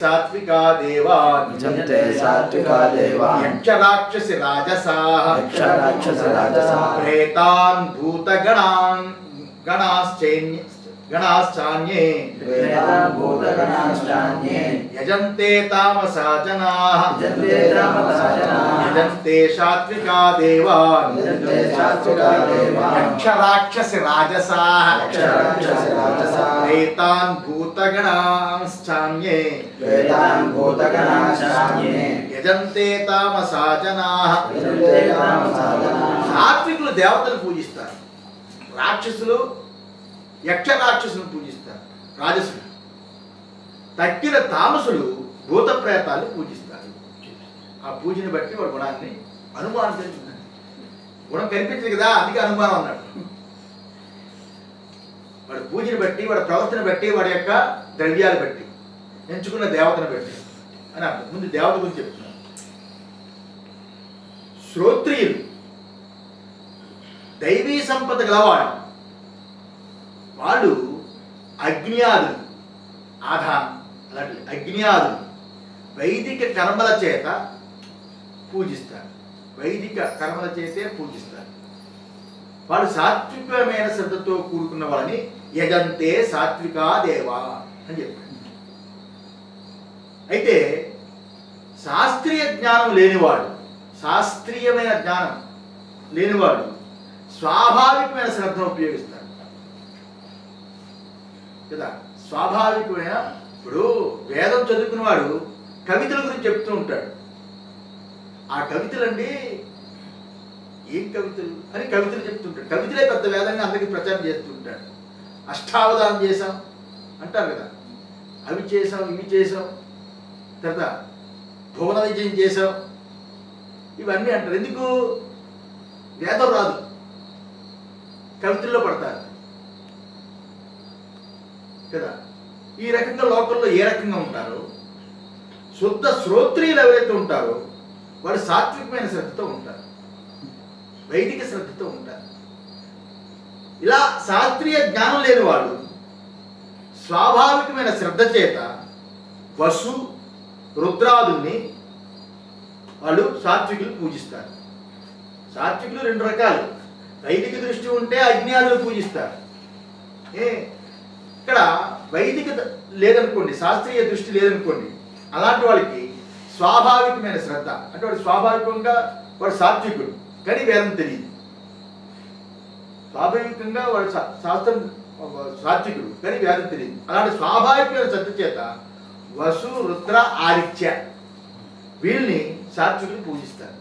सात्विका देवा भजन्ते सात्विका देवा यक्ष राक्षस राजसाः प्रेतान् भूतगणान् गणाश्चान्ये यजन्ते तामसा जनाः यजन्ते सात्विका देवा यक्ष राक्षस राजसाः प्रेतान् भूतगणाश्चान्ये యజంతే తామసా జనాః సాత్వికులు దేవతలు పూజిస్తారు, రాక్షసులు యక్ష రాక్షసులను పూజిస్తారు, రాజసులు. తక్కిన తామసులు భూత ప్రేతాలను పూజిస్తారు. ఆ పూజని బట్టి వాడి గుణాన్ని అనుమానం తెలుసుకున్నాడు. గుణం కనిపించదు కదా, అందుకే అనుమానం అన్నాడు. వాడి పూజని బట్టి, వాడి ప్రవర్తన బట్టి, వాడి యొక్క ద్రవ్యాలు బట్టి, ఎంచుకున్న దేవతను బట్టి అని అర్థం. ముందు దేవత గురించి చెప్తున్నాను. శ్రోత్రియులు దైవీ సంపద గలవాడు. వాళ్ళు అగ్నియాదులు, ఆధారం అలాంటి అగ్నియాదులు వైదిక కర్మల చేత పూజిస్తారు. వైదిక కర్మల చేతే పూజిస్తారు. వాళ్ళు సాత్వికమైన శ్రద్ధతో కూడుకున్న వాళ్ళని యజంతే సాత్వికా దేవా అని చెప్పారు. అయితే శాస్త్రీయ జ్ఞానం లేనివాడు, శాస్త్రీయమైన జ్ఞానం లేనివాడు స్వాభావికమైన శ్రద్ధను ఉపయోగిస్తాడు కదా. స్వాభావికమైన, ఇప్పుడు వేదం చదువుకున్నవాడు కవితల గురించి చెప్తూ ఉంటాడు. ఆ కవితలండి ఏం కవితలు అని కవితలు చెప్తుంటాడు. కవితలే పెద్ద వేదంగా అందరికీ ప్రచారం చేస్తూ ఉంటాడు. అష్టావధానం చేశాం అంటారు కదా, అవి చేసాం ఇవి చేసాం, తర్వాత భువన విజయం చేసాం, ఇవన్నీ అంటారు. ఎందుకు? వేదం రాదు, కవితల్లో పడతారు కదా. ఈ రకంగా లోకంలో ఏ రకంగా ఉంటారో, శుద్ధ శ్రోత్రియులు ఎవరైతే ఉంటారో వాడు సాత్వికమైన శ్రద్ధతో ఉంటారు, వైదిక శ్రద్ధతో ఉంటారు. ఇలా శాస్త్రీయ జ్ఞానం లేని వాడు స్వాభావికమైన శ్రద్ధ చేత వసు రుద్రాదుల్ని వాళ్ళు సాత్వికులు పూజిస్తారు. సాత్వికులు రెండు రకాలు. వైదిక దృష్టి ఉంటే అగ్నియాదులు పూజిస్తారు. ఇక్కడ వైదిక లేదనుకోండి, శాస్త్రీయ దృష్టి లేదనుకోండి, అలాంటి వాళ్ళకి స్వాభావికమైన శ్రద్ధ అంటే వాడు స్వాభావికంగా వాడు సాత్వికుడు కానీ వేదం తెలియదు. స్వాభావికంగా వాడు శాస్త్రం సాత్వికుడు కానీ వేదం తెలియదు. అలాంటి స్వాభావికమైన శ్రద్ధ చేత వసు రుద్ర ఆదిత్య వీళ్ళని సాత్వికులు పూజిస్తారు.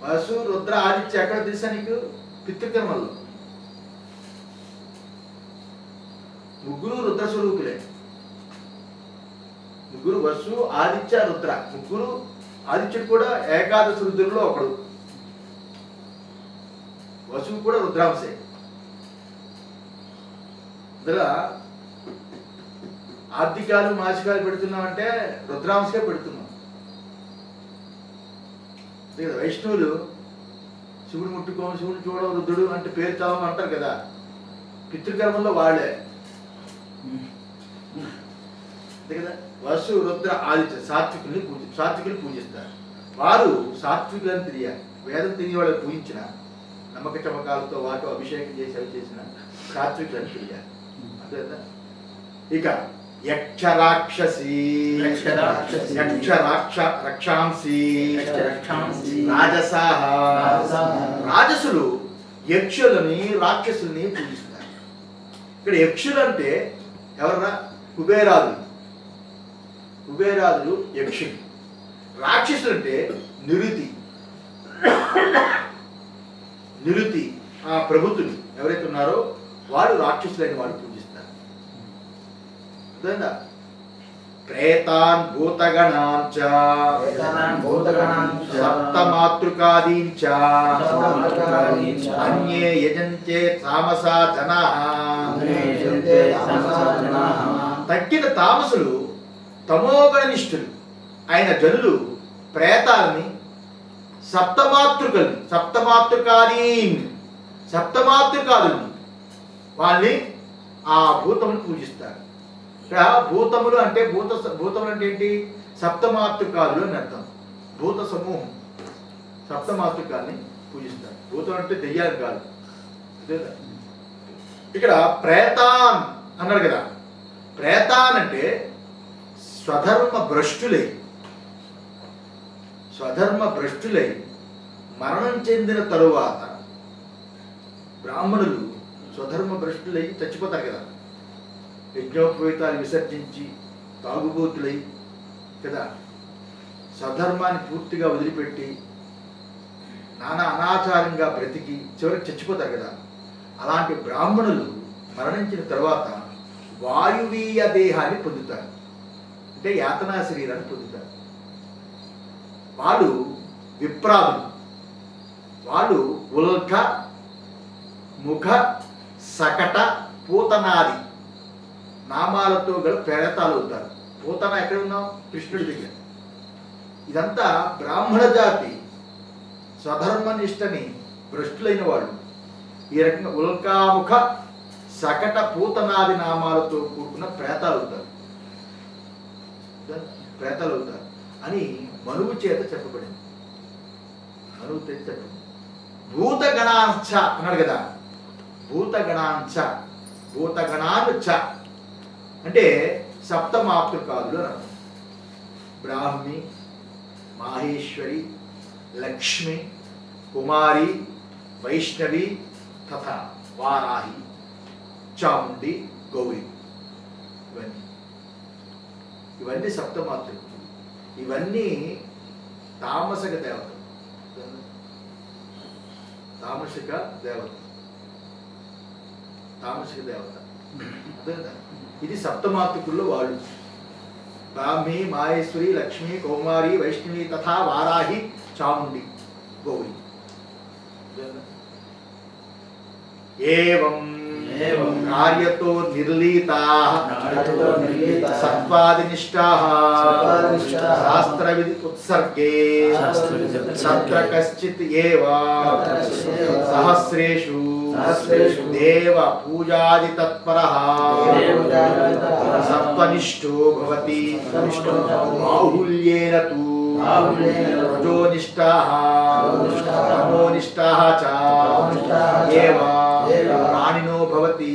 వసు రుద్ర ఆదిత్య ఎక్కడ తెలుసా నీకు? పితృకర్మల్లో. ముగ్గురు రుద్ర స్వరూపులే. ముగ్గురు వసు ఆదిత్య రుద్ర ముగ్గురు. ఆదిత్యుడు కూడా ఏకాదశ రుద్రుల్లో ఒకడు. వసువు కూడా రుద్రాంశే. అందులో ఆర్థికాలు మాసికాలు పెడుతున్నామంటే రుద్రాంశకే పెడుతున్నాం. వైష్ణవులు శివుడు ముట్టుకోము, శివుడు చూడడం, రుద్రుడు అంటే పేరు చావం అంటారు కదా. పితృకర్మంలో వాళ్ళే అంతే కదా. వసు రుద్ర ఆదిత్య సాత్వికులు పూజిస్తారు. వారు సాత్వికులని తెలియాలి. వేదం తెలియ వాళ్ళు పూజించిన నమ్మక చమకాలతో వాటి అభిషేకం చేసి అవి చేసిన సాత్వికులని తెలియాలి. అంతే కదా. ఇక యక్ష రాక్షసి రక్షాంసి రాజసాః రాజసులు యక్షులని రాక్షసుల్ని పూజిస్తారు. ఇక్కడ యక్షులు అంటే ఎవర్రా? కుబేరాదులు యక్షులు. రాక్షసులు అంటే నిరుతి ఆ ప్రభుతులు ఎవరైతే ఉన్నారో వాడు రాక్షసులైన వాడు పూజిస్తారు. ప్రేతాన్ భూతగణాంచ సప్తమాతృకాదీంచ అన్యే యజంతే తామసా జనాః. తక్కిన తామసులు తమోగణనిష్ఠులు అయిన జనులు ప్రేతాలని సప్తమాతృకాదుల్ని వాళ్ళని ఆ భూతమును పూజిస్తారు. భూతములు అంటే భూతములు అంటే ఏంటి? సప్తమాతృకాలు అని అర్థం. భూత సమూహం సప్తమాతృకాల్ని పూజిస్తారు. భూతం అంటే దెయ్యాలు కాదు. ఇక్కడ ప్రేతాన్ అన్నాడు కదా. ప్రేతాన్ అంటే స్వధర్మ భ్రష్టులై మరణం చెందిన తరువాత బ్రాహ్మణులు స్వధర్మ భ్రష్టులై చచ్చిపోతారు కదా. యజ్ఞోపవీతాలు విసర్జించి తాగుబోతులై కదా, స్వధర్మాన్ని పూర్తిగా వదిలిపెట్టి నానా అనాచారంగా బ్రతికి చివరికి చచ్చిపోతారు కదా. అలాంటి బ్రాహ్మణులు మరణించిన తర్వాత వాయువీయ దేహాన్ని పొందుతారు, అంటే యాతనా శరీరాన్ని పొందుతారు. వాళ్ళు విప్రాదులు. వాళ్ళు ఉల్క, ముఖ, సకట, పూతనాది నామాలతో గల ప్రేతాలు అవుతారు. పూతన ఎక్కడ ఉన్నాం? కృష్ణుడి దగ్గర. ఇదంతా బ్రాహ్మణ జాతి స్వధర్మనిష్టని భ్రష్టులైన వాళ్ళు ఈ రకంగా ఉల్కాముఖ, సకట, పూతనాది నామాలతో కూడుకున్న ప్రేతాలు అవుతారు అని మనువు చేత చెప్పబడింది. భూతగణాంశ అన్నాడు కదా. భూతగణాంశ అంటే సప్తమాతృకాదులు అని అర్థం. బ్రాహ్మి, మాహేశ్వరి, లక్ష్మి, కుమారి, వైష్ణవి తథా వారాహి, చాముండి, గౌరీ. ఇవన్నీ సప్తమాతృకలు. ఇవన్నీ తామసిక దేవత. ఇది సప్తమాతృకుల్లో వాళ్ళు. బ్రాహ్మి, మాహేశ్వరి, లక్ష్మి, కౌమారి, వైష్ణవి తథా వారాహి, చాముండి, గౌరీ. ఏవం కార్యతో నిర్లీతాః సత్వాదినిష్టాః శాస్త్రవిధి ఉత్సర్గే తత్ర కశ్చిత్ ఏవ సహస్రేషు దేవ పూజాది తత్పరః సత్వనిష్ఠో భవతి బాహుల్యేన తు రజోనిష్టాః తమోనిష్టాః చ ఏవ ప్రాణినో భవతి.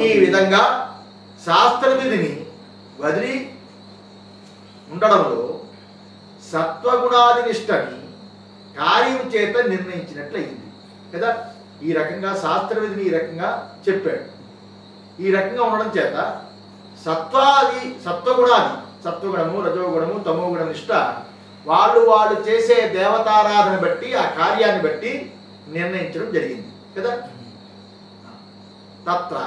ఈ విధంగా శాస్త్ర విధిని వదిలి ఉండడంలో సత్వగుణాది నిష్టని కార్యం చేత నిర్ణయించినట్లయింది కదా. ఈ రకంగా శాస్త్ర విధిని ఈ రకంగా చెప్పాడు. ఈ రకంగా ఉండడం చేత సత్వగుణము, రజోగుణము, తమోగుణ నిష్ట వాళ్ళు చేసే దేవతారాధన బట్టి ఆ కార్యాన్ని బట్టి నిర్ణయించడం జరిగింది కదా. తత్ర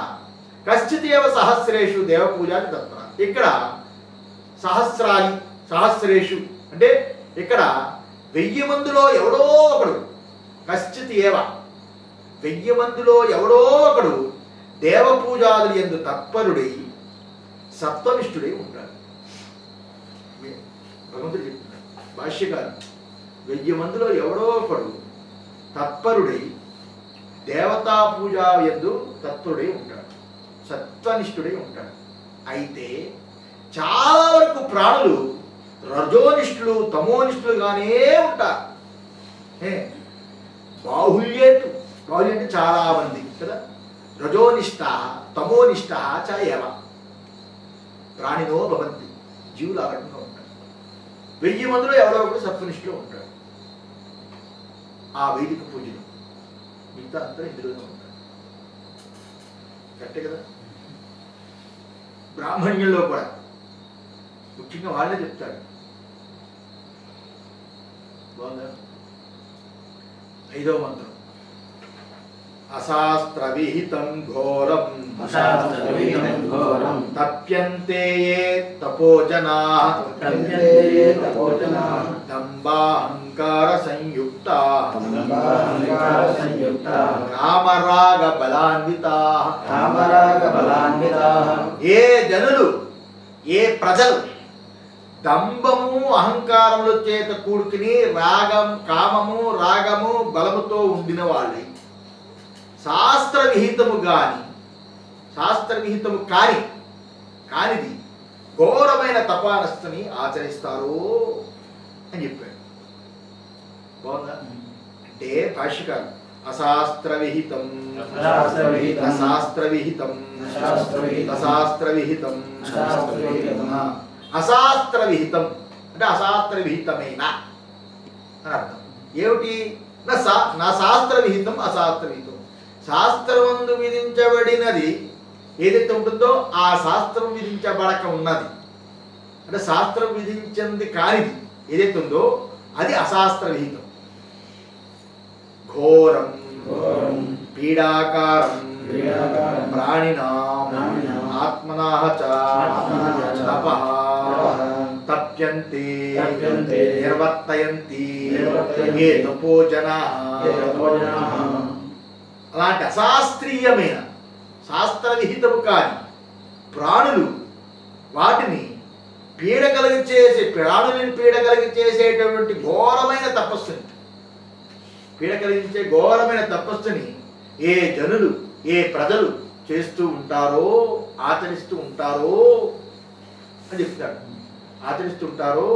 కశ్చిత్ ఏవ సహస్రేషు దేవపూజాది తత్ర. ఇక్కడ సహస్రేషు అంటే ఇక్కడ 1000 మందిలో ఎవడో ఒకడు, కశ్చిత్ ఏవ 1000 మందిలో ఎవడో ఒకడు దేవపూజాదులు యందు తత్పరుడై సత్వనిష్ఠుడై ఉంటాడు. భగవంతుడు చెప్తున్నాడు భాష్యకారు. 1000 మందిలో ఎవడో ఒకడు తత్పరుడై దేవతా పూజ యందు తత్పరుడై ఉంటాడు, సత్వనిష్ఠుడై ఉంటాడు. అయితే చాలా వరకు ప్రాణులు రజోనిష్ఠులు, తమోనిష్ఠులుగానే ఉంటారు. బాహుల్యేతు, బాహుల్యం అంటే చాలా మంది కదా. రజోనిష్ట, తమోనిష్ట చ ఏవ ప్రాణినో భవంతి. జీవులు ఆ రకంగా ఉంటారు. 1000 మందిలో ఎవరో ఒకరు సత్వనిష్ఠులు ఉంటాడు. ఆ వైదిక పూజలు మిగతా అంతా ఇందులోనే ఉంటారు. కరెక్టే కదా. బ్రాహ్మణ్యంలో కూడా ముఖ్యంగా వాళ్ళే చెప్తాడు. బాగుందా? 5వ మంత్రం. అశాస్త్ర విహితం ఘోరం తప్యంతే యే తపోజనాః దంభాహంకార సంయుక్తాః కామరాగ బలాన్వితాః. ఏ జనులు, ఏ ప్రజలు దంభము అహంకారముల చేత కూడుకుని రాగం, కామము, రాగము, బలముతో ఉండిన వాళ్ళే శాస్త్ర విహితము కాని కానిది ఘోరమైన తపానస్తుని ఆచరిస్తారు అని చెప్పాడు. బాగుందా? అంటే భాష్యకారు అశాస్త్ర విహితం అశాస్త్ర విహితం అంటే అశాస్త్ర విహితమైన అని అర్థం. ఏమిటి? నా శాస్త్ర విహితం అశాస్త్ర విహితం. శాస్త్రమందు విధించబడినది ఏదైతే ఉంటుందో ఆ శాస్త్రం విధించబడక ఉన్నది అంటే శాస్త్రం విధించింది కానిది ఏదైతే ఉందో అది అశాస్త్ర విహితం. ఘోరం పీడాకారం ప్రాణినాం ఆత్మనాః చ తపః తప్యంతే నిర్వర్తయంతి ఏ తపో జనాః. అలాంటి అశాస్త్రీయమైన శాస్త్ర విహితము కాని ప్రాణులు వాటిని ప్రాణులను పీడ కలిగి చేసేటటువంటి ఘోరమైన తపస్సుని పీడ కలిగించే ఘోరమైన తపస్సుని ఏ జనులు ఏ ప్రజలు చేస్తూ ఉంటారో ఆచరిస్తూ ఉంటారో అని చెప్తాడు. ఆచరిస్తుంటారో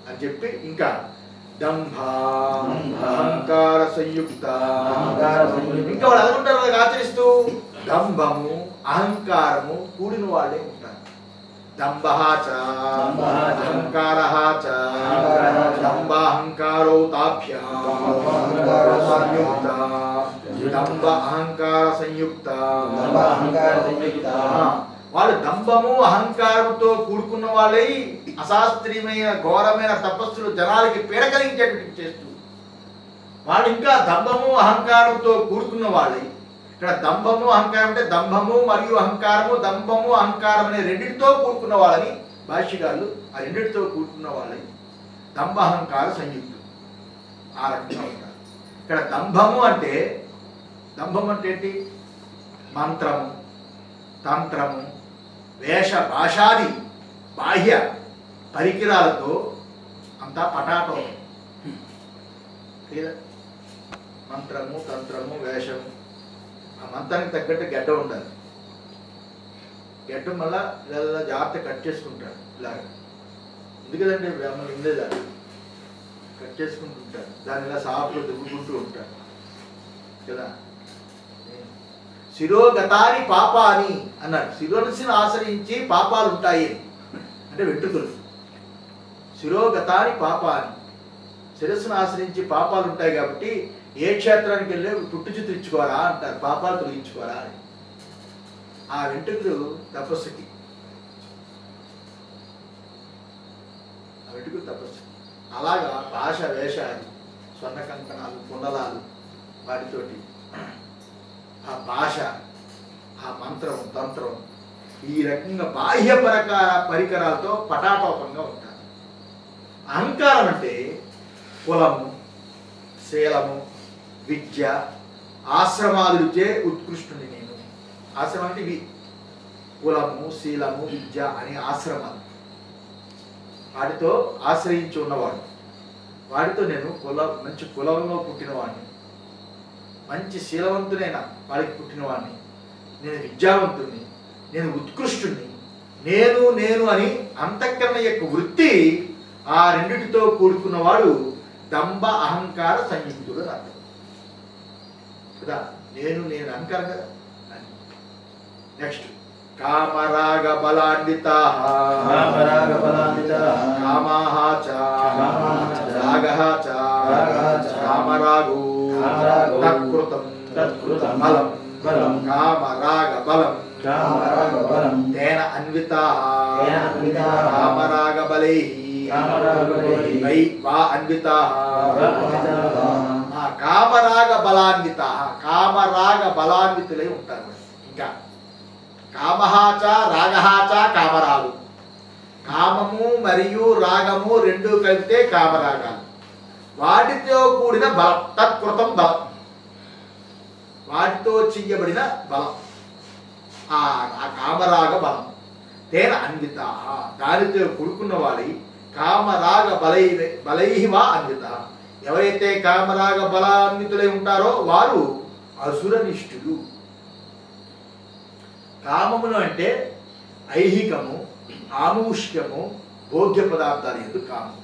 అని చెప్పి ఇంకా దంభ అహంకార సంయుక్త ఇంకా వాళ్ళు అనుకుంటారు వాళ్ళకి ఆచరిస్తూ దంభము అహంకారము కూడిన వాళ్ళే ఉంటారు. దంభః చ అహంకారః చ దంభాహంకారో తాభ్యాం సంయుక్త దంభ అహంకార సంయుక్త. వాళ్ళు దంభము అహంకారముతో కూడుకున్న వాళ్ళై అశాస్త్రీయమైన ఘోరమైన తపస్సులు జనాలకి పీడ కలిగించేటువంటి చేస్తూ వాళ్ళు ఇంకా దంభము అహంకారంతో కూడుకున్న వాళ్ళై. ఇక్కడ దంభము అహంకారం అంటే దంభము మరియు అహంకారము దంభము అహంకారం అనే రెండింటితో కూడుకున్న వాళ్ళని భాష్యకారులు ఆ రెండింటితో కూడుకున్న వాళ్ళని దంభ అహంకార సంయుక్తులు ఆ రకంగా ఉంటారు. ఇక్కడ దంభము అంటే ఏంటి? మంత్రము తంత్రము వేష భాషాది బాహ్య పరికరాలతో అంతా పటాటో మంత్రము తంత్రము వేషము. ఆ మంత్రానికి తగ్గట్టు గడ్డ ఉండాలి. గడ్డ మళ్ళా ఇలా జాగ్రత్త కట్ చేసుకుంటాడు ఇలాగ. ఎందుకంటే బ్రాహ్మణులు ఉండేది కట్ చేసుకుంటుంటాడు. దాన్ని ఇలా సాపులు దువ్వుకుంటూ ఉంటాడు కదా. శిరోగతాని పాపాని అన్నాడు. శిరోసిని ఆశ్రయించి పాపాలు ఉంటాయి అంటే వెంట్రుకలు. శిరోగతాని పాపాని శిరస్సును ఆశ్రయించి పాపాలు ఉంటాయి కాబట్టి ఏ క్షేత్రానికి వెళ్ళి పుట్టు చుట్టూ ఇచ్చుకోరా అంటారు. పాపాలు తొలగించుకోరా అని. ఆ వెంట్రుకలు తపస్సుకి అలాగా భాష వేషాలు స్వర్ణ కంకణాలు కుండలాలు వాటితోటి ఆ భాష ఆ మంత్రం తంత్రం ఈ రకంగా బాహ్య పరికరాలతో పటాటోపంగా ఉంటారు. అహంకారం అంటే కులము శీలము విద్య ఆశ్రమాదులచే ఉత్కృష్టుని నేను. ఆశ్రమం అంటే ఇవి కులము శీలము విద్య అనే ఆశ్రమాలు. వాటితో ఆశ్రయించి ఉన్నవాడు. వాటితో నేను మంచి కులంలో పుట్టినవాడిని, మంచి శీలవంతునైన వాడికి పుట్టినవాడిని, నేను విద్యావంతుడిని, నేను ఉత్కృష్టుని, నేను అని అంతఃకరణ యొక్క వృత్తి ఆ రెండిటితో కూడుకున్నవాడు దంభ అహంకార సంయుక్తుడు అని అర్థం కదా. నేను అహంకారం కదా. నెక్స్ట్ కామరాగ బలాన్వితాః కామాః చ రాగః చ కామరాగో తత్కృతం బలం కామరాగ బలం తేన అన్వితాః కామరాగ బలైః వై వా అన్వితాః కామరాగ బలాన్వితాః కామరాగ బలాన్వితులై ఉంటారు. ఇంకా కామః చ రాగః చ కామరాగు. కామము మరియు రాగము రెండు కలిపితే కామరాగాలు. వాటితో కూడిన బలం తత్కృతం బలం, వాటితో చెయ్యబడిన బలం ఆ కామరాగ బలం. తేన అన్వితాః దానితో కూడుకున్న వాడి కామరాగ బలైః వా అన్వితాః. ఎవరైతే కామరాగ బలాన్వితులై ఉంటారో వారు అసురనిష్ఠులు. కామమును అంటే ఐహికము, ఆముష్యము, భోగ్య పదార్థాలు ఎందు కామం.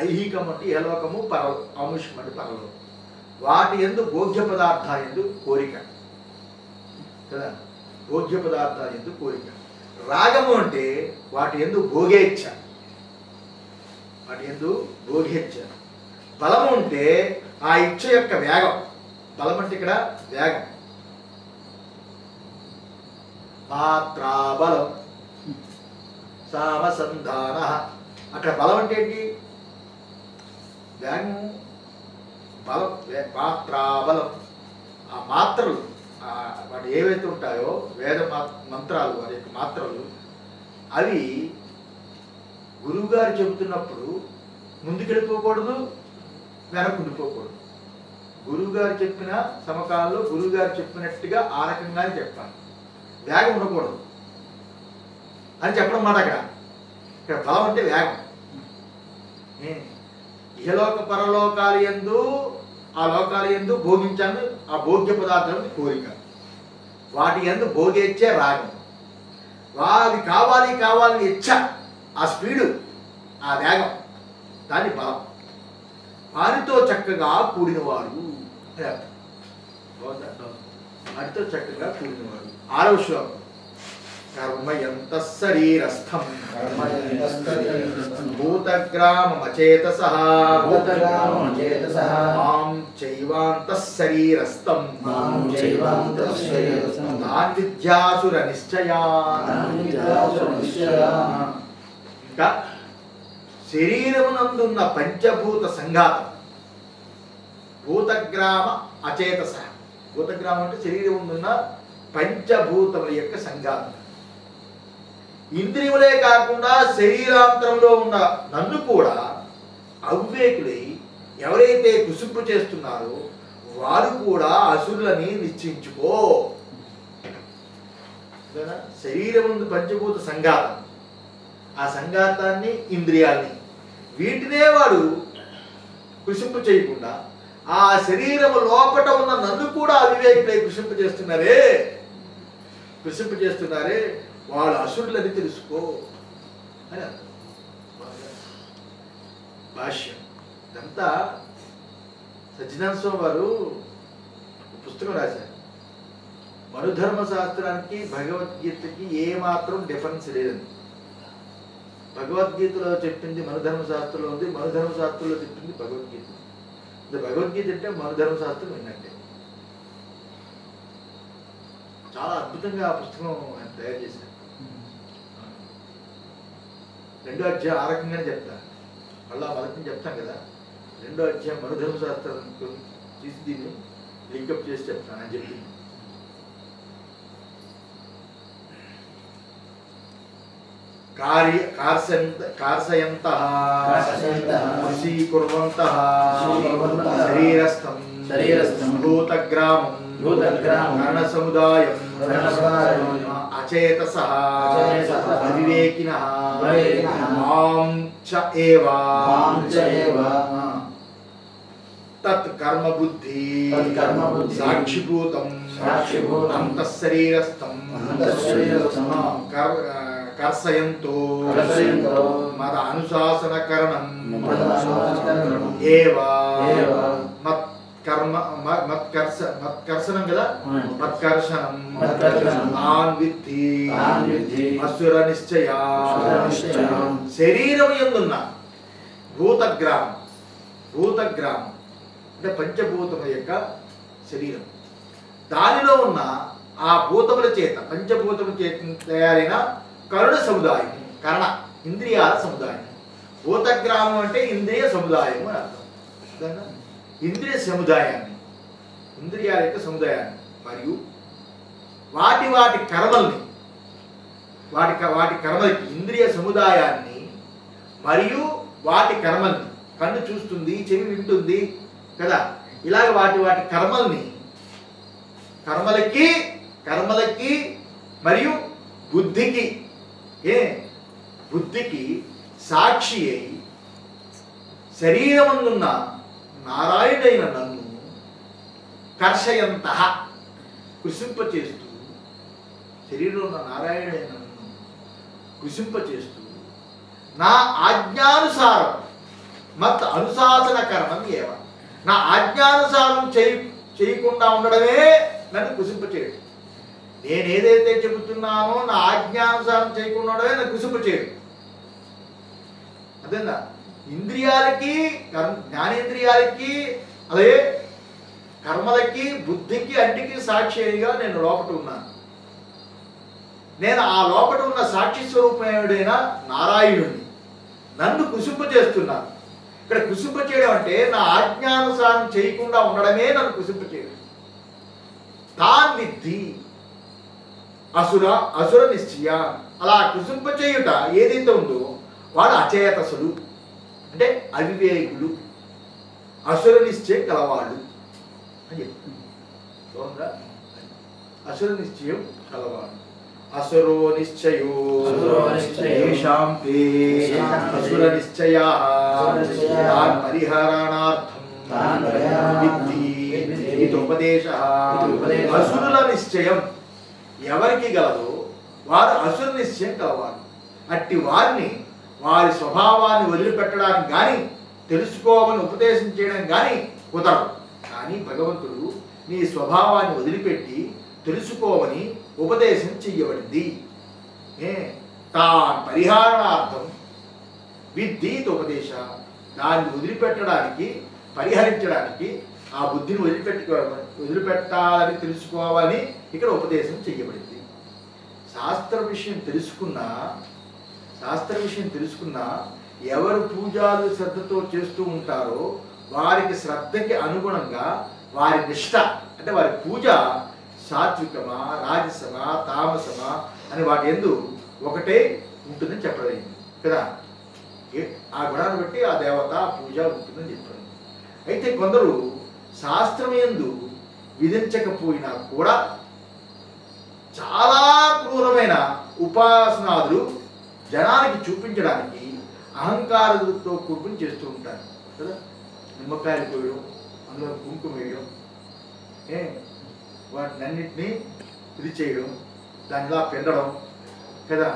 ఐహికం అంటే ఏలోకము, ఆముష్యం అంటే పరలోకం. వాటి ఎందు భోగ్య పదార్థాలు ఎందు కోరిక కదా, భోగ్య పదార్థాలు ఎందు కోరిక. రాగము అంటే వాటి ఎందు భోగేచ్ఛ, వాటి ఎందు భోగేచ్ఛ. బలము అంటే ఆ ఇచ్ఛ యొక్క వేగం. బలం అంటే ఇక్కడ వేగం. మాత్రా బలం, సామసంధాన. అక్కడ బలం అంటే ఏంటి? వేగం, బలం, మాత్రా బలం. ఆ మాత్రలు వాటి ఏవైతే ఉంటాయో వేద మంత్రాలు, వారి యొక్క మాత్రలు, అవి గురువుగారు చెబుతున్నప్పుడు ముందుకెళ్ళిపోకూడదు, వెనక్కుండిపోకూడదు. గురువుగారు చెప్పిన సమకాలంలో గురువుగారు చెప్పినట్టుగా ఆ రకంగానే చెప్పాలి. వేగం ఉండకూడదు అని చెప్పడం మాట. ఇక్కడ బలం అంటే వేగం. ఇహలోక పరలోకాల యందు, ఆ లోకాల యందు భోగించాలని ఆ భోగ్య పదార్థాలకు కోరిక. వాటి యందు భోగేచ్చే రాగం. అవి కావాలి కావాలని ఇచ్చ, ఆ స్పీడు, ఆ వేగం, దాని బలం. వారితో చక్కగా కూడినవారు, వారితో చక్కగా కూడినవారు. 6వ శ్లోకం. కర్మయంత శరీరస్థం భూతగ్రామమచేతసః మాం చైవాంతః శరీరస్థం తాన్ విద్యాసుర నిశ్చయాన్. ఇంకా శరీరమునందున్న పంచభూత సంఘాతం. భూతగ్రామ అచేతస. భూతగ్రామం అంటే శరీరమునున్న పంచభూతముల యొక్క సంఘాతం. ఇంద్రియములే కాకుండా శరీరాంతరంలో ఉన్న నన్ను కూడా అవివేకులై ఎవరైతే కుసింపు చేస్తున్నారో వారు కూడా అసురులని నిశ్చయించుకో. శరీరం పంచభూత సంఘాతం, ఆ సంఘాతాన్ని, ఇంద్రియాల్ని, వీటినే వాడు కుసింపు చేయకుండా ఆ శరీరము లోపట ఉన్న నన్ను కూడా అవివేకులై కుసింపు చేస్తున్నారే వాళ్ళు అసురులని తెలుసుకో అని భాష్యం. ఇదంతా సచ్చిదానంద స్వామి వారు పుస్తకం రాశారు. మనుధర్మ శాస్త్రానికి భగవద్గీతకి ఏమాత్రం డిఫరెన్స్ లేదని. భగవద్గీతలో చెప్పింది మనుధర్మ శాస్త్రంలో ఉంది, మనుధర్మ శాస్త్రంలో చెప్పింది భగవద్గీత. భగవద్గీత అంటే మనుధర్మ శాస్త్రం విన్నట్టే. చాలా అద్భుతంగా ఆ పుస్తకం ఆయన తయారు చేశారు. 2వ అధ్యాయం ఆ రకంగానే చెప్తాను. మళ్ళా మొదటి చెప్తాం కదా, 2వ అధ్యాయం మనుధర్మ శాస్త్రం తీసి దీన్ని లింకప్ చేసి చెప్తాను అని చెప్పింది. కార్సయంతః వశీకుర్వంతః శరీరస్థం భూతగ్రామం కర్ణసముదాయం అచేతసః అవివేకినః మాం చ ఏవ తత్ కర్మ బుద్ధి సాక్షిభూతం అంతఃశరీరస్థం కర్షయంతో మద అనుశాసనకరణం ఏవ మత్కర్షణం కదా, మత్కర్షణం తాన్ విద్ధి అసుర నిశ్చయా. శరీరం యందున్న భూతగ్రామం అంటే పంచభూతముల యొక్క శరీరం, దానిలో ఉన్న ఆ భూతముల చేత, పంచభూతముల చేత తయారైన కరుణ సముదాయం, కరణ ఇంద్రియాల సముదాయం. భూతగ్రామం అంటే ఇంద్రియ సముదాయం అని అర్థం. ఇంద్రియ సముదాయాన్ని, ఇంద్రియాల యొక్క సముదాయాన్ని మరియు వాటి కర్మల్ని, వాటి కర్మలకి, ఇంద్రియ సముదాయాన్ని మరియు వాటి కర్మల్ని, కన్ను చూస్తుంది, చెవి వింటుంది కదా, ఇలాగ వాటి కర్మలకి మరియు బుద్ధికి సాక్షి అయి శరీరమున్న నారాయణైన నన్ను కర్షయంతః కృషింపచేస్తూ శరీరంలో ఉన్న నారాయణుడే నన్ను కృషింపచేస్తూ నా ఆజ్ఞానుసారం మత్ అనుశాసన కరణం ఏవ, నా ఆజ్ఞానుసారం చేయకుండా ఉండడమే నన్ను కృషింపచేయడు. నేనేదైతే చెబుతున్నానో నా ఆజ్ఞానుసారం చేయకుండా ఉండడమే నన్ను కృషింపచేయడు. అదేనా ఇంద్రియాలకి జ్ఞానేంద్రియాలకి అదే కర్మలకి బుద్ధికి అన్నిటికీ సాక్షిగా నేను లోపట ఉన్నాను. నేను ఆ లోపట ఉన్న సాక్షి స్వరూపమేడైన నారాయణుడిని నన్ను కుసింపచేస్తున్నాను. ఇక్కడ కుసింపచేయడం అంటే నా ఆజ్ఞానుసారం చేయకుండా ఉండడమే నన్ను కుసింపచేయడం. తాన్ విద్ధి అసుర నిశ్చయ, అలా కుసింపచేయుట ఏదైతే ఉందో వాడు అచేతసుడు అంటే అవివేకుడు, అసుర నిశ్చయం కలవాడు అని చెప్తుంది. అసుర నిశ్చయం కలవాడు. అసురో నిశ్చయో తేషాం తే అసుర నిశ్చయాః తాన్ పరిహరణార్థం విద్ధి ఇతోపదేశః. అసురుల నిశ్చయం ఎవరికి గలదో వారు అసుర నిశ్చయం కలవారు. అట్టి వారిని వారి స్వభావాన్ని వదిలిపెట్టడానికి కానీ తెలుసుకోవాలని ఉపదేశం చేయడం కానీ కుదరదు. కానీ భగవంతుడు నీ స్వభావాన్ని వదిలిపెట్టి తెలుసుకోవని ఉపదేశం చెయ్యబడింది. తాన్ పరిహారణార్థం విద్ధి ఉపదేశ, దాన్ని వదిలిపెట్టడానికి పరిహరించడానికి ఆ బుద్ధిని వదిలిపెట్టాలని తెలుసుకోవాలని ఇక్కడ ఉపదేశం చెయ్యబడింది. శాస్త్ర విషయం తెలుసుకున్నా ఎవరు పూజలు శ్రద్ధతో చేస్తూ ఉంటారో వారికి శ్రద్ధకి అనుగుణంగా వారి నిష్ట అంటే వారి పూజ సాత్వికమా రాజసమా తామసమా అని వాటి యందు ఒకటే ఉంటుందని చెప్పడం కదా. ఆ గుణాన్ని బట్టి ఆ దేవత పూజ ఉంటుందని చెప్పారు. అయితే కొందరు శాస్త్రం యందు విధించకపోయినా కూడా చాలా క్రూరమైన ఉపాసనాదులు జనానికి చూపించడానికి అహంకారంతో కూడుకుని చేస్తూ ఉంటారు కదా. నిమ్మకాయలు పోయడం, అందులో కుంకుమ వేయడం, వాటిని అన్నింటినీ ఇది చేయడం, దానిలా పెండడం కదా.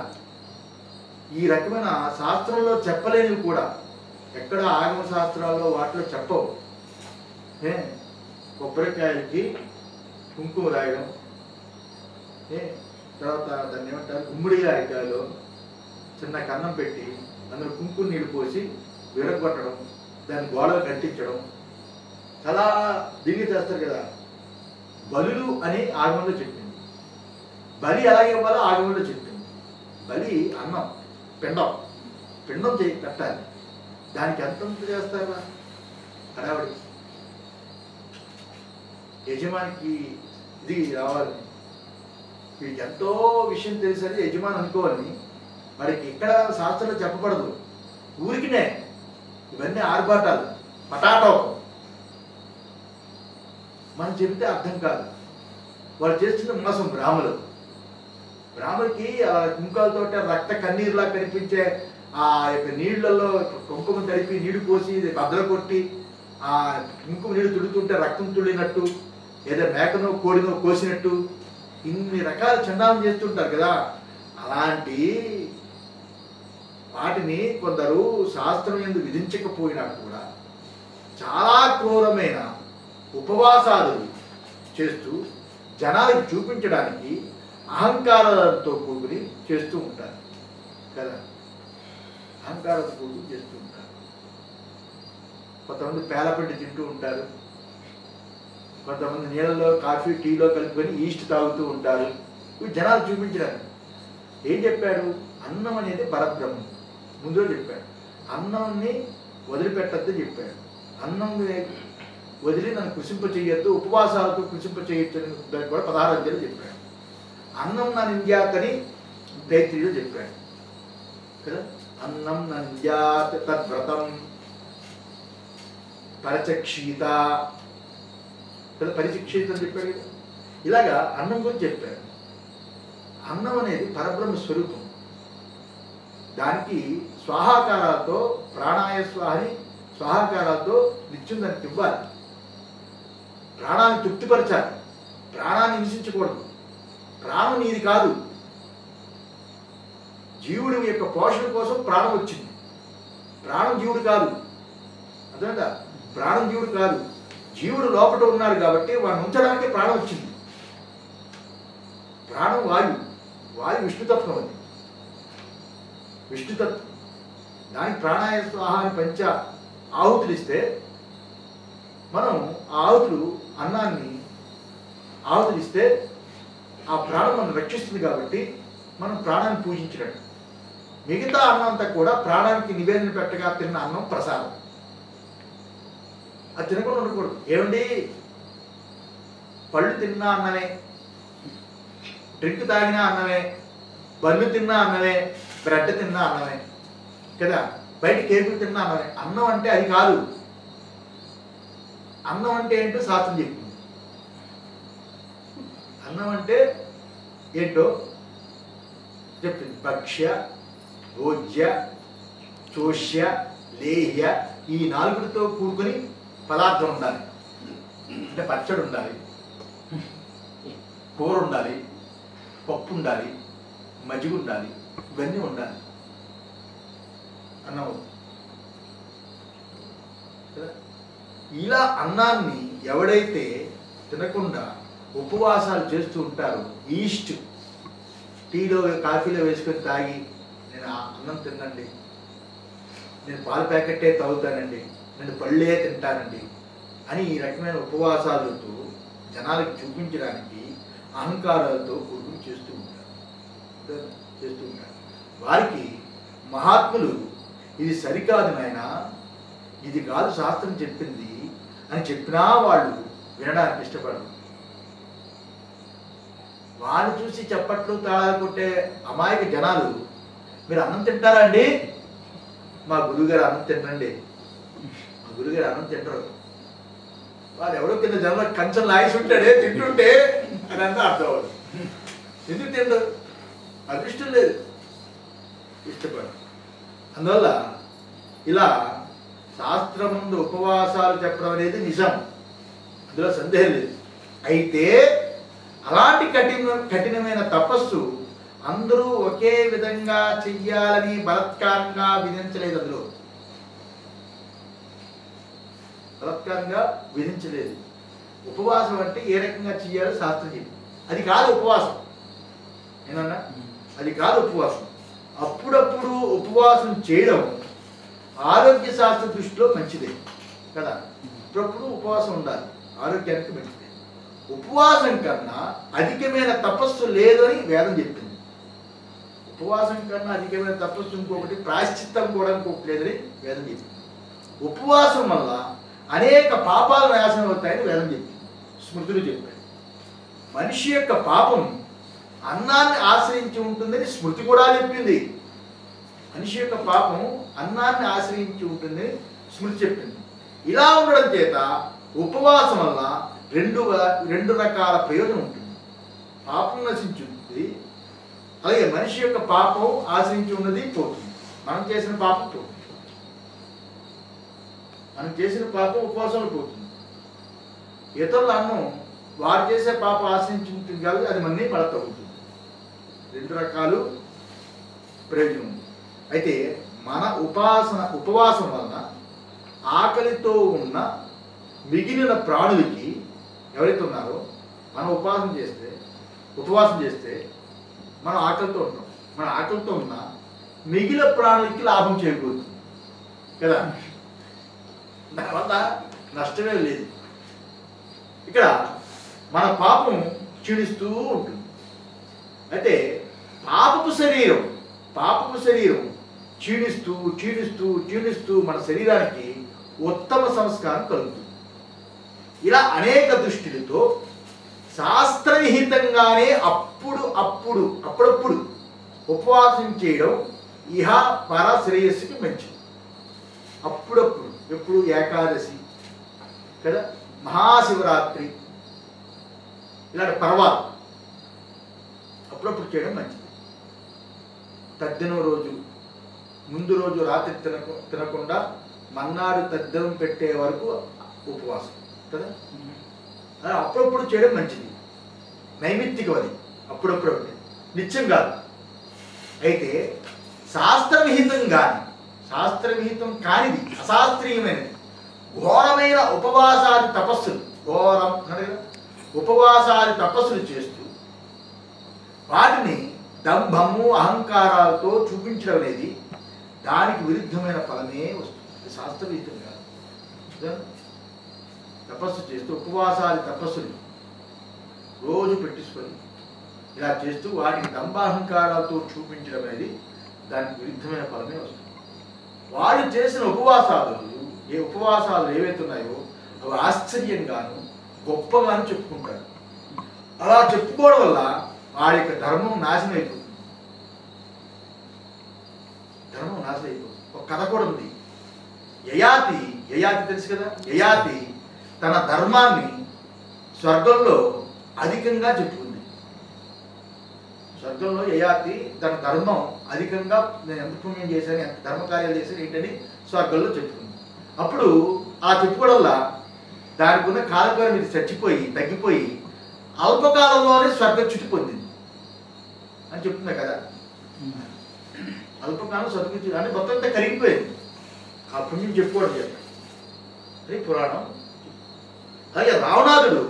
ఈ రకమైన శాస్త్రంలో చెప్పలేనివి కూడా ఎక్కడ ఆగమ శాస్త్రాల్లో వాటిలో చెప్పవు. కొబ్బరికాయలకి కుంకుమ రాయడం, తర్వాత దాన్ని ఏమంటారు గుమ్మడికాయలో చిన్న కన్నం పెట్టి అందులో కుంకుమ నీళ్ళు పోసి విరగొట్టడం, దాన్ని గోడలు కట్టించడం, చాలా దిగి చేస్తారు కదా. బలులు అని ఆగమంలో చెప్పింది, బలి ఎలాగే ఇవ్వాలో ఆగమంలో చెప్పింది. బలి అన్నం పిండం పెట్టాలి. దానికి ఎంత చేస్తారా హడావడి, యజమానికి ఇది రావాలని, వీడికి ఎంతో విషయం తెలిసరి యజమాని అనుకోవాలని వాడికి ఎక్కడ శాస్త్రంలో చెప్పబడదు. ఊరికినే ఇవన్నీ ఆర్భాటాలు పటాటోపం. మనం చెబితే అర్థం కాదు. వాళ్ళు చేస్తున్న మోసం బ్రాహ్మణులకి ఆ కుంకాలతో రక్త కన్నీరులా కనిపించే ఆ యొక్క నీళ్లలో కుంకుమ తడిపి నీళ్లు పోసి బద్దల కొట్టి ఆ కుంకుమ నీళ్లు తుడుతుంటే రక్తం తుడినట్టు, ఏదో మేకనో కోడినో కోసినట్టు ఇన్ని రకాల చండాలం చేస్తుంటారు కదా. అలాంటి వాటిని కొందరు శాస్త్రం యందు విధించకపోయినా కూడా చాలా క్రూరమైన ఉపవాసాలు చేస్తూ జనాలకు చూపించడానికి అహంకారాలతో కూడుకుని చేస్తూ ఉంటారు కదా. అహంకారంతో కూడుకుని చేస్తూ ఉంటారు. కొంతమంది పేలపిండి తింటూ ఉంటారు, కొంతమంది నీళ్ళలో కాఫీ టీలో కలుపుకొని ఈస్ట్ తాగుతూ ఉంటారు. ఇవి జనాలు చూపించడానికి. ఏం చెప్పాడు? అన్నం అనేది పరబ్రహ్మం ముందులో చెప్పాడు. అన్నాన్ని వదిలిపెట్టద్దని చెప్పాడు. అన్నం వదిలి నన్ను కృషింప చేయొద్దు, ఉపవాసాలతో కృషింప చేయొచ్చు అని దానికి కూడా 16 అధ్యాయాలు చెప్పాడు. అన్నం నా నింద్యాతని తైత్రీలో చెప్పాడు కదా. అన్నం నంద్యాత్ తద్వ్రతం పరిచక్షీత కదా, పరిచక్షీత అని చెప్పాడు కదా. ఇలాగా అన్నం గురించి చెప్పాడు. అన్నం అనేది పరబ్రహ్మ స్వరూపం. దానికి స్వాహాకారాలతో ప్రాణాయ స్వాహని స్వాహాకారాలతో నిత్యం దానికి ఇవ్వాలి. ప్రాణాన్ని తృప్తిపరచాలి, ప్రాణాన్ని హింసించకూడదు. ప్రాణం నీది కాదు. జీవుడి యొక్క పోషణ కోసం ప్రాణం వచ్చింది. ప్రాణం జీవుడు కాదు. అర్థమైందా? ప్రాణం జీవుడు కాదు. జీవుడు లోపల ఉన్నాడు కాబట్టి వాడిని ఉంచడానికి ప్రాణం వచ్చింది. ప్రాణం వాయువు. వాయువు విష్ణుతత్వం. అది విష్ణుతత్వం. దానికి ప్రాణాయ స్వాహాన్ని పంచ ఆహుతులు ఇస్తే మనం ఆ ఆహుతులు అన్నాన్ని ఆహుతులు ఇస్తే ఆ ప్రాణం మనం రక్షిస్తుంది కాబట్టి మనం ప్రాణాన్ని పూజించినట్టు. మిగతా అన్నం అంతా కూడా ప్రాణానికి నివేదన పెట్టగా తిన్న అన్నం ప్రసాదం. అది తినకుండా ఉండకూడదు. ఏమండి, పళ్ళు తిన్నా అన్నమే, డ్రింక్ తాగినా అన్నమే, బళ్ళు తిన్నా అన్నమే, బ్రెడ్ తిన్నా అన్నమే కదా, బయట కేకులు తిన్నా అన్నమే. అన్నం అంటే అది కాదు. అన్నం అంటే ఏంటో శాస్త్రం చెప్తుంది. అన్నం అంటే ఏంటో చెప్పింది. భక్ష్య, భోజ్య, చోష్య, లేహ్య ఈ నాలుగుతో కూడుకొని పదార్థం ఉండాలి. అంటే పచ్చడి ఉండాలి, కూర ఉండాలి, పప్పు ఉండాలి, మజ్జిగ ఉండాలి, ఇవన్నీ ఉండాలి. అన్నం ఇలా అన్నాన్ని ఎవడైతే తినకుండా ఉపవాసాలు చేస్తూ ఉంటారో, ఈస్ట్ టీలో కాఫీలో వేసుకొని తాగి నేను అన్నం తినండి, నేను పాల ప్యాకెట్టే తాగుతానండి, నేను పళ్ళే తింటానండి అని ఈ రకమైన ఉపవాసాలతో జనాలకు చూపించడానికి అహంకారాలతో కూడుకుని చేస్తూ ఉంటారు. వారికి మహాత్ములు ఇది సరికాదు నాయన, ఇది కాదు శాస్త్రం చెప్పింది అని చెప్పినా వాళ్ళు వినడానికి ఇష్టపడరు. వాళ్ళు చూసి చప్పట్లు తాళాలు కొట్టే అమాయక జనాలు, మీరు అన్నం తింటారా అండి? మా గురువుగారు అన్నం తినండి, మా గురువుగారు అన్నం తింటారు. వాడు ఎవడో కింద జనంలో కంచం లాగేసి ఉంటాడే తింటుంటే అని అంతా అర్థం అవ్వదు. ఎందుకు తిండు? అదృష్టం లేదు, ఇష్టపడు. అందువల్ల ఇలా శాస్త్రం ముందు ఉపవాసాలు చెప్పడం అనేది నిజం, అందులో సందేహం లేదు. అయితే అలాంటి కఠినమైన తపస్సు అందరూ ఒకే విధంగా చెయ్యాలని బలత్కారంగా విధించలేదు. అందులో బలత్కారంగా విధించలేదు. ఉపవాసం అంటే ఏ రకంగా చెయ్యాలో శాస్త్రం చెప్పింది. అది కాదు ఉపవాసం. ఏమన్నా అది కాదు ఉపవాసం. అప్పుడప్పుడు ఉపవాసం చేయడం ఆరోగ్య శాస్త్ర దృష్టిలో మంచిదే కదా. అప్పుడప్పుడు ఉపవాసం ఉండాలి, ఆరోగ్యానికి మంచిదే. ఉపవాసం కన్నా అధికమైన తపస్సు లేదని వేదం చెప్పింది. ఉపవాసం కన్నా అధికమైన తపస్సు ఇంకొకటి, ప్రాయశ్చిత్తం కూడా ఇంకొకటి లేదని వేదం చెప్పింది. ఉపవాసం వల్ల అనేక పాపాలు నాశనం అవుతాయని వేదం చెప్పింది, స్మృతులు చెప్పాయి. మనిషి యొక్క పాపం అన్నాన్ని ఆశ్రయించి ఉంటుందని స్మృతి కూడా చెప్పింది. మనిషి యొక్క పాపం అన్నాన్ని ఆశ్రయించి ఉంటుందని స్మృతి చెప్పింది. ఇలా ఉండడం చేత ఉపవాసం వల్ల రెండు రకాల ప్రయోజనం ఉంటుంది. పాపం నశించుతుంది, అలాగే మనిషి యొక్క పాపం ఆశ్రయించి ఉన్నది పోతుంది. మనం చేసిన పాపం పోతుంది. మనం చేసిన పాపం ఉపవాసంలో పోతుంది. ఇతరుల అన్నం వారు చేసే పాపం ఆశ్రయించి ఉంటుంది కాబట్టి అది మళ్ళీ మళ్ళీ తగ్గుతుంది. రెండు రకాలు ప్రయోజనం ఉంది. అయితే మన ఉపవాసం వలన ఆకలితో ఉన్న మిగిలిన ప్రాణులకి ఎవరైతే ఉన్నారో, మనం ఉపవాసం చేస్తే మనం ఆకలితో ఉంటాం. మన ఆకలితో ఉన్న మిగిలిన ప్రాణులకి లాభం చేకూరుతుంది కదా. దానివల్ల నష్టమే లేదు. ఇక్కడ మన పాపం క్షీణిస్తూ ఉంటుంది. అయితే పాపపు శరీరం క్షీణిస్తూ మన శరీరానికి ఉత్తమ సంస్కారం కలుగుతుంది. ఇలా అనేక దృష్టిలతో శాస్త్రవిహితంగానే అప్పుడప్పుడు ఉపవాసం చేయడం ఇహ పర శ్రేయస్సుకి మంచిది. అప్పుడప్పుడు, ఎప్పుడు ఏకాదశి కదా, మహాశివరాత్రి ఇలాంటి పర్వాలు అప్పుడప్పుడు చేయడం మంచిది. తద్దినం రోజు ముందు రోజు రాత్రి తినకుండా మన్నాడు తద్దినం పెట్టే వరకు ఉపవాసం కదా, అప్పుడప్పుడు చేయడం మంచిది, నైమిత్తికం అది. అప్పుడప్పుడు ఒకటి, నిత్యం కాదు. అయితే శాస్త్రవిహితం కానిది అశాస్త్రీయమైనది ఘోరమైన ఉపవాసాది తపస్సులు, ఘోరం అన్నాడు కదా, ఉపవాసాది తపస్సులు చేస్తూ వాటిని దంభము అహంకారాలతో చూపించడం అనేది దానికి విరుద్ధమైన ఫలమే వస్తుంది. శాస్త్రవిహితం కాదు. తపస్సు చేస్తూ ఉపవాసాది తపస్సులు రోజు పెట్టించుకొని ఇలా చేస్తూ వాటికి దంభాహంకారాలతో చూపించడం అనేది దానికి విరుద్ధమైన ఫలమే వస్తుంది. వాడు చేసిన ఉపవాసాలు ఏవైతే ఉన్నాయో అవి ఆశ్చర్యంగాను గొప్పగాను చెప్పుకుంటారు. అలా చెప్పుకోవడం వల్ల వాడి యొక్క ధర్మం నాశనం అయిపోతుంది. ఒక కథ కూడా ఉంది. యయాతి తెలుసు కదా, యయాతి తన ధర్మాన్ని స్వర్గంలో అధికంగా చెప్పుకుంది. స్వర్గంలో యయాతి తన ధర్మం అధికంగా, నేను ఎంత పుణ్యం చేశాను, ఎంత ధర్మకార్యాలు చేశాను ఏంటని స్వర్గంలో చెప్పుకుంది. అప్పుడు ఆ చెప్పుకోవడం వల్ల దానికి ఉన్న కాలకాలం ఇది తగ్గిపోయి అల్పకాలంలోనే స్వర్గచ్యుతి పొందింది అని చెప్తున్నా కదా. అల్పకాలం స్వర్గచ్యుతి అంటే మొత్తం అంతా కరిగిపోయింది ఆ పుణ్యం చెప్పుకోవడం చెప్పాడు. అది పురాణం. అలాగే రావణాదుడు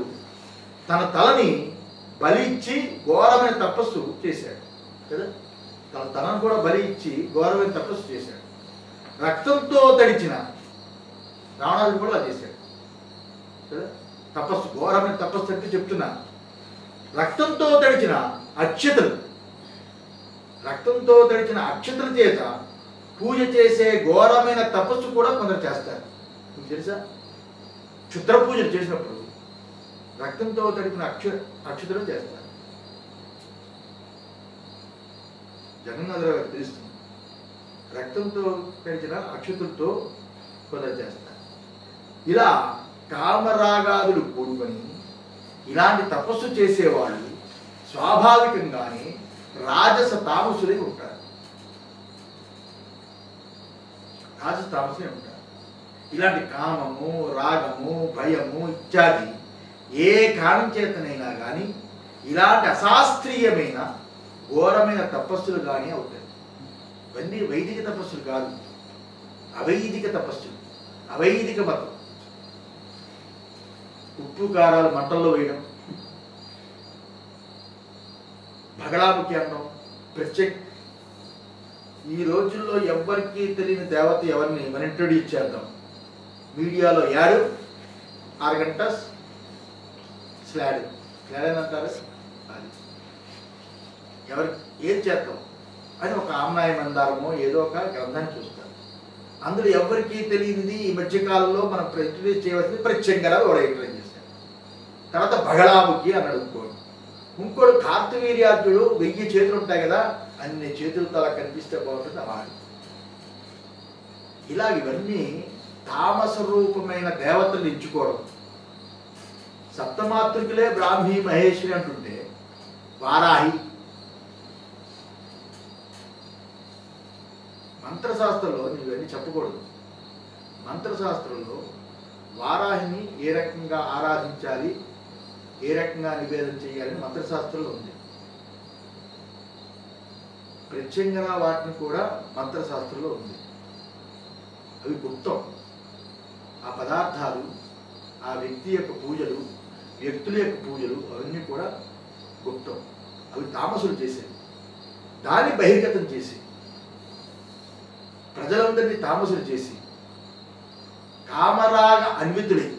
తన తలని బలి ఇచ్చి ఘోరమైన తపస్సు చేశాడు కదా. తన తలను కూడా బలి ఇచ్చి ఘోరమైన తపస్సు చేశాడు. రక్తంతో తడిచిన రావణాదుడు కూడా అలా చేశాడు కదా. తపస్సు, ఘోరమైన తపస్సు అంటే చెప్తున్నా. రక్తంతో తడిచిన అక్షతల చేత పూజ చేసే ఘోరమైన తపస్సు కూడా కొందరు చేస్తారు. మీకు తెలుసా? క్షుద్ర పూజలు చేసినప్పుడు రక్తంతో తడిపిన అక్షతలు చేస్తారు. జగన్నాథరావు గారు తెలుస్తుంది. రక్తంతో తడిచిన అక్షతులతో కొందరు చేస్తారు. ఇలా కామరాగాదులు కూడుకొని ఇలాంటి తపస్సు చేసేవాళ్ళు స్వాభావికంగానే రాజస తామసులై ఉంటారు. ఇలాంటి కామము, రాగము, భయము ఇత్యాది ఏ కారణం చేతనైనా కానీ ఇలాంటి అశాస్త్రీయమైన ఘోరమైన తపస్సులు కానీ అవుతాయి. ఇవన్నీ వైదిక తపస్సులు కాదు, అవైదిక తపస్సులు, అవైదిక మతం. ఉప్పు కారాలు మంటల్లో వేయడం, భగళాముఖి అనడం, ప్రత్యేక. ఈ రోజుల్లో ఎవ్వరికీ తెలియని దేవత ఎవరిని మనం ఇంట్రొడ్యూస్ చేద్దాం. మీడియాలో యాడ్ 6 గంటల స్లాడ్ అని అంటారు. అది ఎవరికి ఏం చేద్దాం అని ఒక ఆమ్నాయ మందారమో ఏదో ఒక గ్రంథాన్ని చూస్తారు. అందులో ఎవరికీ తెలియనిది ఈ మధ్యకాలంలో మనం ఇంట్రొడ్యూస్ చేయవలసింది ప్రత్యంగరాలు ఎవరు ఇంట్రొడ్యూస్ చేశారు. తర్వాత భగళాముఖి అన్నాడు ఇంకోడు కార్తవీర్యార్జుడు 1000 చేతులు ఉంటాయి కదా, అన్ని చేతులతో అలా కనిపిస్తే బాగుంటుంది వాడు. ఇలా ఇవన్నీ తామస రూపమైన దేవతలు ఎంచుకోవడం. సప్తమాతృకులే బ్రాహ్మీ మహేశ్వరి అంటుంటే వారాహి. మంత్రశాస్త్రంలో ఇవన్నీ చెప్పకూడదు. మంత్రశాస్త్రంలో వారాహిని ఏ రకంగా ఆరాధించాలి, ఏ రకంగా నివేదన చేయాలని మంత్రశాస్త్రంలో ఉంది. ప్రత్యంగన వాటిని కూడా మంత్రశాస్త్రంలో ఉంది. అవి గుప్తం. ఆ పదార్థాలు, ఆ వ్యక్తి యొక్క పూజలు, వ్యక్తుల యొక్క పూజలు అవన్నీ కూడా గుప్తం. అవి తామసులు చేసేవి. దాన్ని బహిర్గతం చేసి ప్రజలందరినీ తామసులు చేసి కామరాగ అన్వితుడై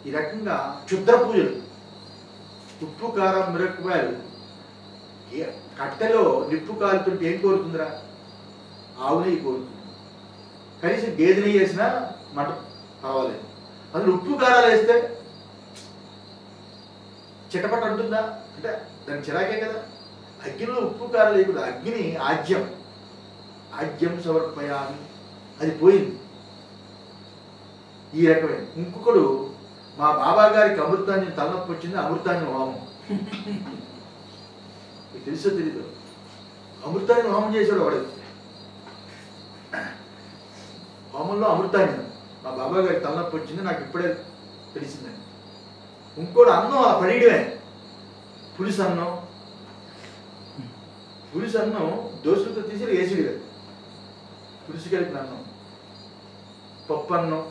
ఈ రకంగా క్షుద్ర పూజలు, ఉప్పు కారం మిరపకాయలు, కట్టెలో నిప్పు కాలుతుంటే ఏం కోరుతుందిరా? ఆవు నెయ్యి కోరుతుంది. కనీసం గేదె నెయ్యి వేసినా మంట పర్వాలేదు. అందులో ఉప్పు కారాలు వేస్తే చిటపట అంటుందా అంటే దాని చిరాకే కదా. అగ్నిలో ఉప్పు కారాలు లేకుండా అగ్ని ఆజ్యం సమర్పయామి, అది పోయింది. ఈ రకమైన. ఇంకొకడు మా బాబా గారికి అమృతాంజనం తలనొప్పి వచ్చింది, అమృతాంజనం హోమం. తెలుసో తెలీదు. అమృతాంజనం హోమం చేసాడు వాడు. హోమంలో అమృతాంజనం. మా బాబా గారికి తలనొప్పి వచ్చింది, నాకు ఇప్పుడే తెలిసిందని. ఇంకోటి అన్నం అలా పడేయడమే. పులిసన్నం దోశలతో తీసి వేసిడు కదా, పులుసు కలిపిన అన్నం, పప్పు అన్నం,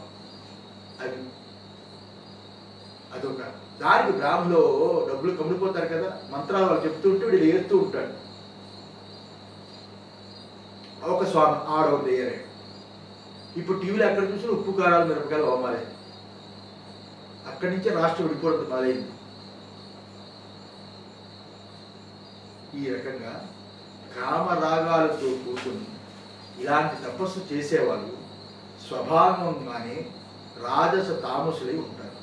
అదొక దానికి బ్రాహ్మలో డబ్బులు కమ్ముడిపోతారు కదా, మంత్రాలు వాళ్ళు చెప్తూ ఉంటే వీడు ఏరుతూ ఉంటాడు. ఒక స్వామి ఆడొక దేయరే. ఇప్పుడు టీవీలో ఎక్కడ చూసినా ఉప్పు కారాలు మిరపకాయలు అవమాలే. అక్కడి నుంచే రాష్ట్రం విడిపోవడం మొదలైంది. ఈ రకంగా కామరాగాలతో కూర్చుని ఇలాంటి తపస్సు చేసేవాళ్ళు స్వభావంగానే రాజస తామసులై ఉంటారు.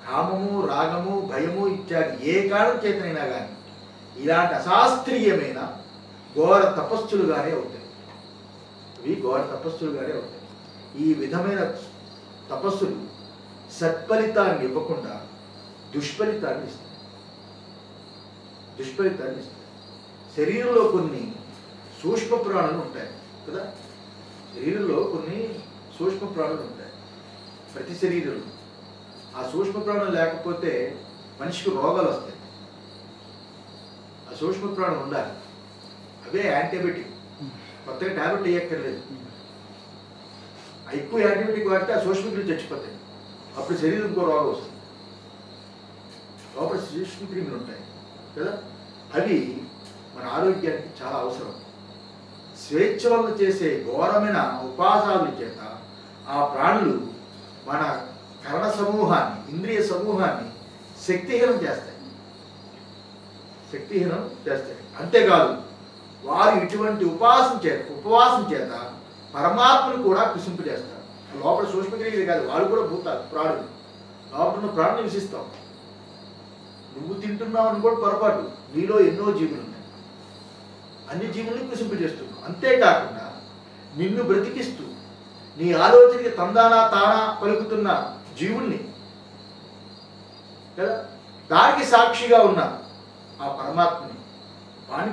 కామము, రాగము, భయము ఇత్యాది ఏ కారణం చేతనైనా కానీ ఇలాంటి అశాస్త్రీయమైన ఘోర తపస్సులుగానే అవుతాయి. ఇవి ఘోర తపస్సులుగానే అవుతాయి. ఈ విధమైన తపస్సులు సత్ఫలితాన్ని ఇవ్వకుండా దుష్ఫలితాన్ని ఇస్తాయి. శరీరంలో కొన్ని సూక్ష్మ ప్రాణులు ఉంటాయి కదా, శరీరంలో కొన్ని సూక్ష్మ ప్రాణులు ఉంటాయి ప్రతి శరీరంలో. ఆ సూక్ష్మ ప్రాణులు లేకపోతే మనిషికి రోగాలు వస్తాయి. ఆ సూక్ష్మ ప్రాణులు ఉండాలి. అవే యాంటీబయాటిక్. కొత్తగా టాబ్లెట్ వేయక్కర్లేదు. ఎక్కువ యాంటీబయాటిక్ వాడితే ఆ సూక్ష్మక్రియలు చచ్చిపోతాయి. అప్పుడు శరీరం ఇంకో రోగం వస్తుంది. లోపల సూక్ష్మక్రిములు ఉంటాయి కదా, అవి మన ఆరోగ్యానికి చాలా అవసరం. స్వేచ్ఛ వల్ల చేసే ఘోరమైన ఉపాసాల చేత ఆ ప్రాణులు మన కరణ సమూహాన్ని, ఇంద్రియ సమూహాన్ని శక్తిహీనం చేస్తాయి. అంతేకాదు వారు ఇటువంటి ఉపవాసం చేత పరమాత్మను కూడా కుసింపజేస్తారు. లోపల సూక్ష్మక్రియలు కాదు, వాళ్ళు కూడా భూతాలు, ప్రాణులు. లోపల ఉన్న ప్రాణులు నివసిస్తాం. నువ్వు తింటున్నావు అని కూడా పొరపాటు. నీలో ఎన్నో జీవులు ఉన్నాయి. అన్ని జీవుల్ని కుసింపజేస్తున్నావు. అంతేకాకుండా నిన్ను బ్రతికిస్తూ నీ ఆలోచనకి తందానా తానా పలుకుతున్న జీవుణ్ణి కదా, దానికి సాక్షిగా ఉన్న ఆ పరమాత్మని వాణ్ణి